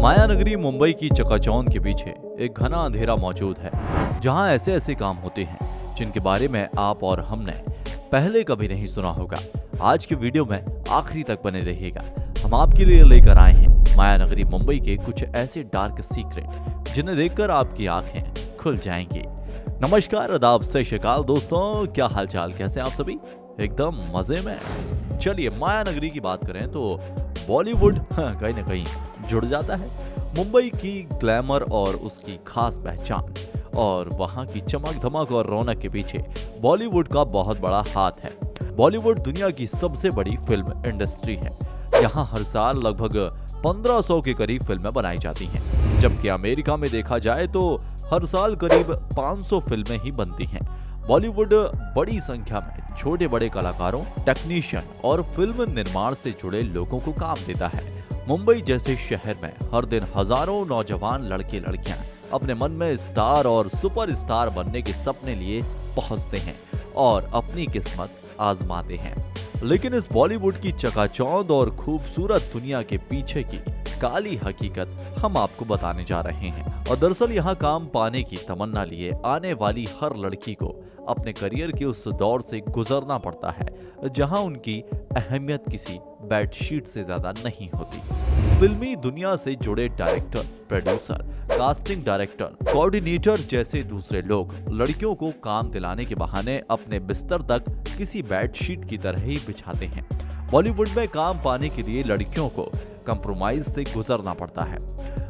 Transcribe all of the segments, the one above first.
माया नगरी मुंबई की चकाचौंध के पीछे एक घना अंधेरा मौजूद है, जहां ऐसे ऐसे काम होते हैं जिनके बारे में आप और हमने पहले कभी नहीं सुना होगा। आज की वीडियो में आखिरी तक बने रहिएगा। हम आपके लिए लेकर आए हैं माया नगरी मुंबई के कुछ ऐसे डार्क सीक्रेट जिन्हें देखकर आपकी आंखें खुल जाएंगी। नमस्कार, आदाब, सत श्री अकाल दोस्तों, क्या हालचाल, कैसे हैं आप सभी? एकदम मजे में। चलिए माया नगरी की बात करें तो बॉलीवुड कहीं ना कहीं जुड़ जाता है। मुंबई की ग्लैमर और उसकी खास पहचान और वहां की चमक धमक और रौनक के पीछे बॉलीवुड का बहुत बड़ा हाथ है। बॉलीवुड दुनिया की सबसे बड़ी फिल्म इंडस्ट्री है। यहाँ हर साल लगभग 1500 के करीब फिल्में बनाई जाती हैं, जबकि अमेरिका में देखा जाए तो हर साल करीब 500 फिल्में ही बनती हैं। बॉलीवुड बड़ी संख्या में छोटे बड़े कलाकारों, टेक्नीशियन और फिल्म निर्माण से जुड़े लोगों को काम देता है। मुंबई जैसे शहर में हर दिन हजारों नौजवान लड़के लड़कियां अपने मन में स्टार और सुपरस्टार बनने के सपने लिए पहुंचते हैं और अपनी किस्मत आजमाते हैं। लेकिन इस बॉलीवुड की चकाचौंध और खूबसूरत दुनिया के पीछे की काली हकीकत हम आपको बताने जा रहे हैं। और दरअसल यहाँ काम पाने की तमन्ना लिए आने वाली हर लड़की को अपने करियर के उस दौर से गुजरना पड़ता है जहाँ उनकी अहमियत किसी बेडशीट से ज्यादा नहीं होती। फिल्मी दुनिया से जुड़े director, producer, casting director, coordinator जैसे दूसरे लोग लड़कियों को काम दिलाने के बहाने अपने बिस्तर तक किसी बेडशीट की तरह ही बिछाते हैं। बॉलीवुड में काम पाने के लिए लड़कियों को कंप्रोमाइज से गुजरना पड़ता है।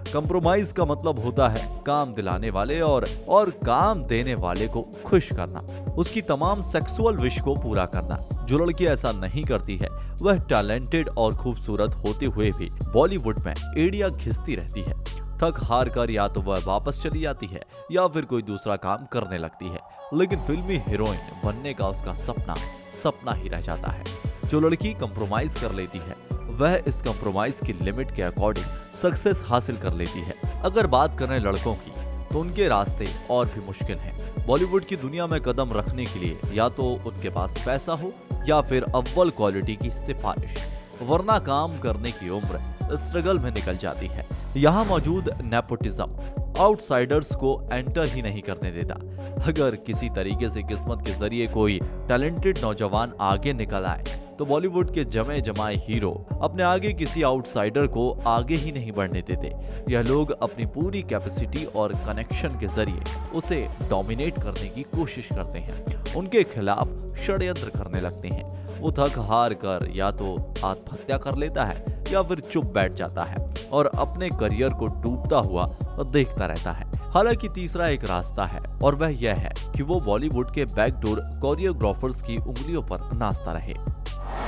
कंप्रोमाइज का मतलब होता है काम दिलाने वाले और काम देने वाले को खुश करना, उसकी तमाम सेक्सुअल विश को पूरा करना। जो लड़की ऐसा नहीं करती है वह टैलेंटेड और खूबसूरत होते हुए भी बॉलीवुड में एड़ियां घिसती रहती है। थक हार कर या तो वह वापस चली जाती है या फिर कोई दूसरा काम करने लगती है, लेकिन फिल्मी हीरोइन बनने का उसका सपना ही रह जाता है। जो लड़की कंप्रोमाइज कर लेती है वह इस कंप्रोमाइज की लिमिट के अकॉर्डिंग सक्सेस हासिल कर लेती है। अगर बात करें लड़कों की तो उनके रास्ते और भी मुश्किल हैं। बॉलीवुड की दुनिया में कदम रखने के लिए या तो उनके पास पैसा हो या फिर अव्वल क्वालिटी की सिफारिश, वरना काम करने की उम्र स्ट्रगल में निकल जाती है। यहाँ मौजूद नेपोटिज्म आउटसाइडर्स को एंटर ही नहीं करने देता। अगर किसी तरीके से किस्मत के जरिए कोई टैलेंटेड नौजवान आगे निकल आए तो बॉलीवुड के जमे जमाए हीरो अपने आगे किसी आउटसाइडर को आगे ही नहीं बढ़ने देते। यह लोग अपनी पूरी कैपेसिटी और कनेक्शन के जरिए उसे डोमिनेट करने की कोशिश करते हैं, उनके खिलाफ षड्यंत्र करने लगते हैं। वो थक हार कर या तो आत्महत्या कर लेता है या फिर चुप बैठ जाता है और अपने करियर को डूबता हुआ देखता रहता है। हालांकि तीसरा एक रास्ता है और वह यह है कि वो बॉलीवुड के बैकडोर कोरियोग्राफर्स की उंगलियों पर नाचता रहे।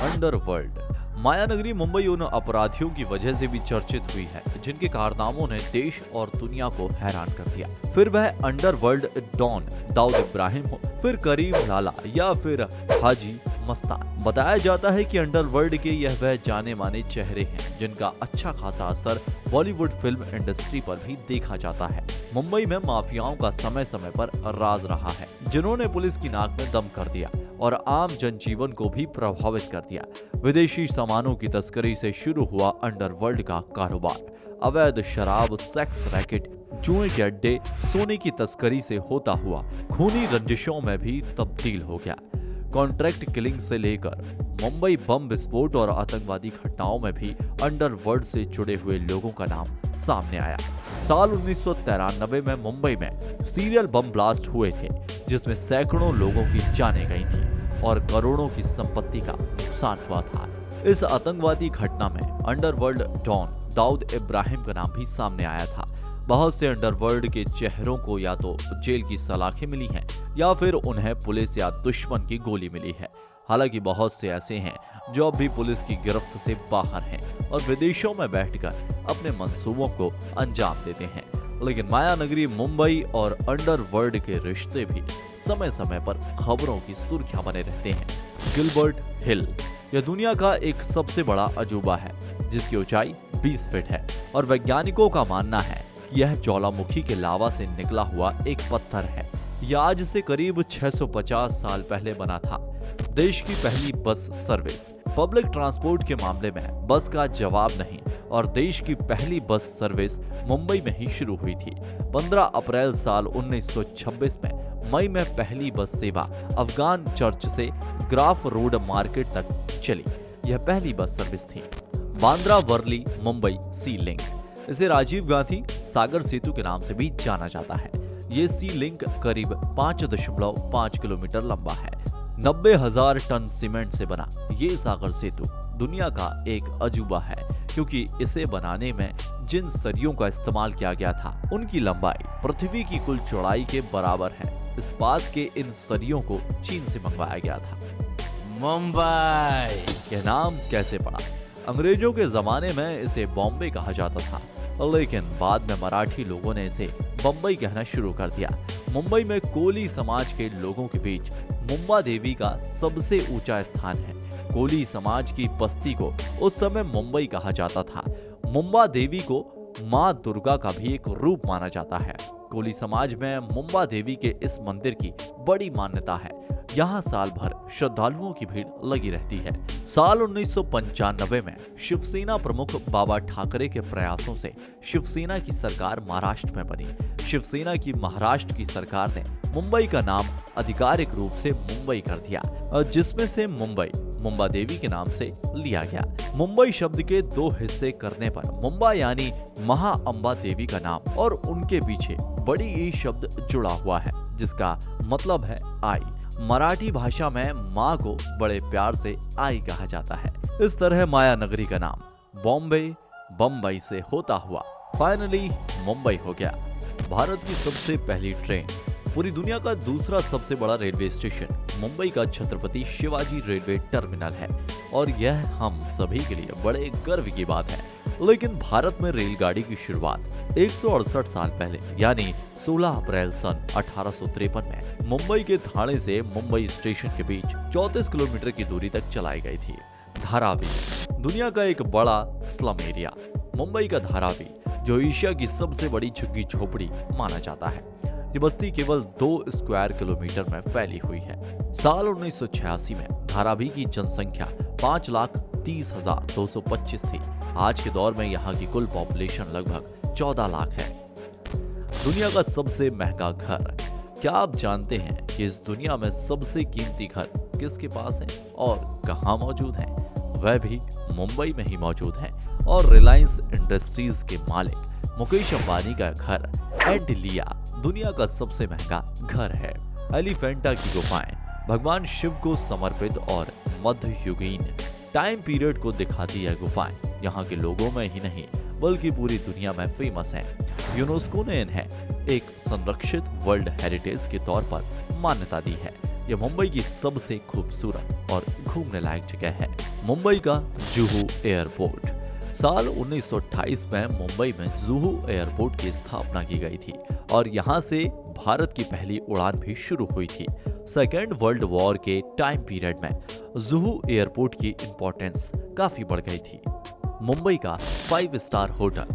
अंडरवर्ल्ड माया नगरी मुंबई उन अपराधियों की वजह से भी चर्चित हुई है जिनके कारनामों ने देश और दुनिया को हैरान कर दिया। फिर वह अंडरवर्ल्ड डॉन दाऊद इब्राहिम हो, फिर करीम लाला या फिर हाजी मस्तान। बताया जाता है कि अंडरवर्ल्ड के यह वह जाने माने चेहरे हैं जिनका अच्छा खासा असर बॉलीवुड फिल्म इंडस्ट्री पर भी देखा जाता है। मुंबई में माफियाओं का समय समय पर राज रहा है, जिन्होंने पुलिस की नाक में दम कर दिया और आम जनजीवन को भी प्रभावित कर दिया। विदेशी सामानों की तस्करी से शुरू हुआ अंडरवर्ल्ड का कारोबार अवैध शराब, सेक्स रैकेट, जुए के अड्डे, सोने की तस्करी से होता हुआ खूनी रंजिशों में भी तब्दील हो गया। कॉन्ट्रैक्ट किलिंग से लेकर मुंबई बम विस्फोट और आतंकवादी घटनाओं में भी अंडरवर्ल्ड से जुड़े हुए लोगों का नाम सामने आया। साल 1993 में मुंबई में सीरियल बम ब्लास्ट हुए थे, जिसमें सैकड़ों लोगों की जानें गई थी और करोड़ों की संपत्ति का नुकसान हुआ था। इस आतंकवादी घटना में अंडरवर्ल्ड डॉन दाऊद इब्राहिम का नाम भी सामने आया था। बहुत से अंडरवर्ल्ड के चेहरों को या तो जेल की सलाखें मिली हैं या फिर उन्हें पुलिस या दुश्मन की गोली मिली है। हालांकि बहुत से ऐसे हैं जो अब भी पुलिस की गिरफ्त से बाहर हैं और विदेशों में बैठकर अपने मंसूबों को अंजाम देते हैं। लेकिन माया नगरी मुंबई और अंडरवर्ल्ड के रिश्ते भी समय समय पर खबरों की सुर्खियां बने रहते हैं। गिलबर्ट हिल यह दुनिया का एक सबसे बड़ा अजूबा है जिसकी ऊंचाई 20 फीट है और वैज्ञानिकों का मानना है कि यह ज्वालामुखी के लावा से निकला हुआ एक पत्थर है। यह आज से करीब 650 साल पहले बना था। देश की पहली बस सर्विस। पब्लिक ट्रांसपोर्ट के मामले में बस का जवाब नहीं और देश की पहली बस सर्विस मुंबई में ही शुरू हुई थी। 15 अप्रैल साल 1926 में मई में पहली बस सेवा अफगान चर्च से ग्राफ रोड मार्केट तक चली। यह पहली बस सर्विस थी। बांद्रा वर्ली मुंबई सी लिंक, इसे राजीव गांधी सागर सेतु के नाम से भी जाना जाता है। ये सी लिंक करीब 5.5 किलोमीटर लंबा है। 90,000 टन सीमेंट से बना ये सागर सेतु दुनिया का एक अजूबा है, क्योंकि इसे बनाने में जिन सरियों का इस्तेमाल किया गया था उनकी लंबाई पृथ्वी की कुल चौड़ाई के बराबर है। इस्पात के इन सरियों को चीन से मंगवाया गया था। मुंबई, यह नाम कैसे पड़ा? अंग्रेजों के जमाने में इसे बॉम्बे कहा जाता था, लेकिन बाद में मराठी लोगों ने इसे बम्बई कहना शुरू कर दिया। मुंबई में कोली समाज के लोगों के बीच मुंबा देवी का सबसे ऊंचा स्थान है। कोली समाज की बस्ती को उस समय मुंबई कहा जाता था। मुंबा देवी को मां दुर्गा का भी एक रूप माना जाता है। कोली समाज में मुंबा देवी के इस मंदिर की बड़ी मान्यता है। यहाँ साल भर श्रद्धालुओं की भीड़ लगी रहती है। साल 1995 में शिवसेना प्रमुख बाबा ठाकरे के प्रयासों से शिवसेना की सरकार महाराष्ट्र में बनी। शिवसेना की महाराष्ट्र की सरकार ने मुंबई का नाम आधिकारिक रूप से मुंबई कर दिया, जिसमें से मुंबई मुंबा देवी के नाम से लिया गया। मुंबई शब्द के दो हिस्से करने पर मुंबा यानी महा अम्बा देवी का नाम और उनके पीछे बड़ी ई शब्द जुड़ा हुआ है, जिसका मतलब है आई। मराठी भाषा में माँ को बड़े प्यार से आई कहा जाता है। इस तरह माया नगरी का नाम बॉम्बे बम्बई से होता हुआ फाइनली मुंबई हो गया। भारत की सबसे पहली ट्रेन, पूरी दुनिया का दूसरा सबसे बड़ा रेलवे स्टेशन मुंबई का छत्रपति शिवाजी रेलवे टर्मिनल है और यह हम सभी के लिए बड़े गर्व की बात है। लेकिन भारत में रेलगाड़ी की शुरुआत 168 साल पहले यानी 16 अप्रैल सन 1853 में मुंबई के थाने से मुंबई स्टेशन के बीच 34 किलोमीटर की दूरी तक चलाई गई थी। धारावी, दुनिया का एक बड़ा स्लम एरिया मुंबई का धारावी, जो एशिया की सबसे बड़ी झुग्गी झोपड़ी माना जाता है। ये बस्ती केवल 2 स्क्वायर किलोमीटर में फैली हुई है। साल 1986 में धारावी की जनसंख्या 5,30,225 थी। आज के दौर में यहाँ की कुल पॉपुलेशन लगभग 14 लाख है। दुनिया का सबसे महंगा घर, क्या आप जानते हैं कि इस दुनिया में सबसे कीमती घर किसके पास है और कहाँ मौजूद है? वह भी मुंबई में ही मौजूद है और रिलायंस इंडस्ट्रीज के मालिक मुकेश अंबानी का घर एंटिलिया दुनिया का सबसे महंगा घर है। एलिफेंटा की गुफाएं भगवान शिव को समर्पित और मध्ययुगीन टाइम पीरियड को दिखाती है। गुफाएं यहाँ के लोगों में ही नहीं बल्कि पूरी दुनिया में फेमस है। यूनेस्को ने इन्हें एक संरक्षित वर्ल्ड हेरिटेज के तौर पर मान्यता दी है। यह मुंबई की सबसे खूबसूरत और घूमने लायक जगह है। मुंबई का जुहू एयरपोर्ट, साल 1928 में मुंबई में जुहू एयरपोर्ट की स्थापना की गई थी और यहाँ से भारत की पहली उड़ान भी शुरू हुई थी। सेकेंड वर्ल्ड वॉर के टाइम पीरियड में जुहू एयरपोर्ट की इंपॉर्टेंस काफी बढ़ गई थी। मुंबई का 5 स्टार होटल,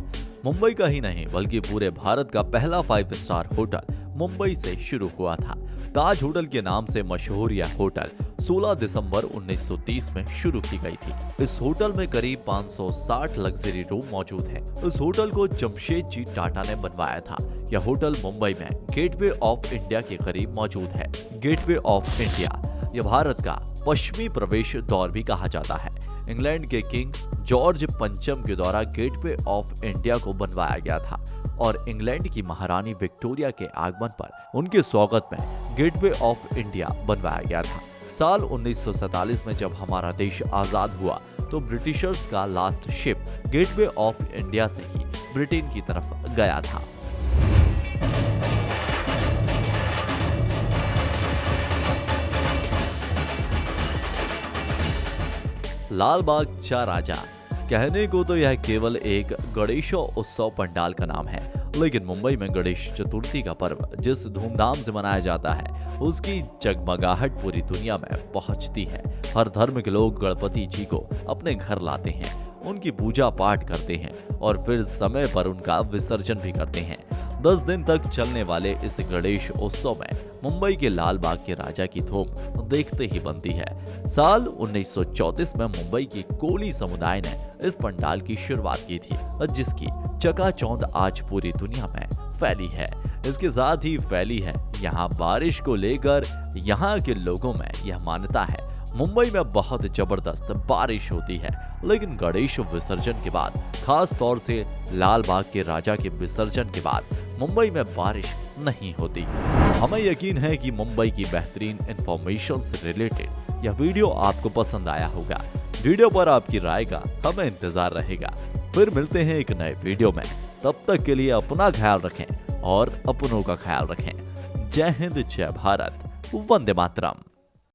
मुंबई का ही नहीं बल्कि पूरे भारत का पहला 5 स्टार होटल मुंबई से शुरू हुआ था। ताज होटल के नाम से मशहूर यह होटल 16 दिसंबर 1930 में शुरू की गई थी। इस होटल में करीब 560 लग्जरी रूम मौजूद हैं। इस होटल को जमशेद जी टाटा ने बनवाया था। यह होटल मुंबई में गेटवे ऑफ इंडिया के करीब मौजूद है। गेटवे ऑफ इंडिया यह भारत का पश्चिमी प्रवेश द्वार भी कहा जाता है। इंग्लैंड के किंग जॉर्ज पंचम के द्वारा गेटवे ऑफ इंडिया को बनवाया गया था और इंग्लैंड की महारानी विक्टोरिया के आगमन पर उनके स्वागत में गेटवे ऑफ इंडिया बनवाया गया था। साल 1947 में जब हमारा देश आजाद हुआ तो ब्रिटिशर्स का last ship gateway of India से ही ब्रिटेन की तरफ गया था। लाल बाग चा राजा, कहने को तो यह केवल एक गणेशोत्सव पंडाल का नाम है, लेकिन मुंबई में गणेश चतुर्थी का पर्व जिस धूमधाम से मनाया जाता है उसकी जगमगाहट पूरी दुनिया में पहुंचती है। हर धर्म के लोग गणपति जी को अपने घर लाते हैं, उनकी पूजा पाठ करते हैं और फिर समय पर उनका विसर्जन भी करते हैं। 10 दिन तक चलने वाले इस गणेश उत्सव में मुंबई के लाल बाग के राजा की धूम देखते ही बनती है। साल 1934 में मुंबई की कोली समुदाय ने इस पंडाल की शुरुआत की थी, जिसकी चकाचौंध आज पूरी दुनिया में फैली है। इसके साथ ही फैली है यहाँ बारिश को लेकर। यहाँ के लोगों में यह मान्यता है मुंबई में बहुत जबरदस्त बारिश होती है, लेकिन गणेश विसर्जन के बाद, खास तौर से लाल बाग के राजा के विसर्जन के बाद मुंबई में बारिश नहीं होती। हमें यकीन है कि मुंबई की बेहतरीन इंफॉर्मेशन से रिलेटेड यह वीडियो आपको पसंद आया होगा। वीडियो पर आपकी राय का हमें इंतजार रहेगा। फिर मिलते हैं एक नए वीडियो में। तब तक के लिए अपना ख्याल रखें और अपनों का ख्याल रखें। जय हिंद, जय भारत, वंदे मातरम।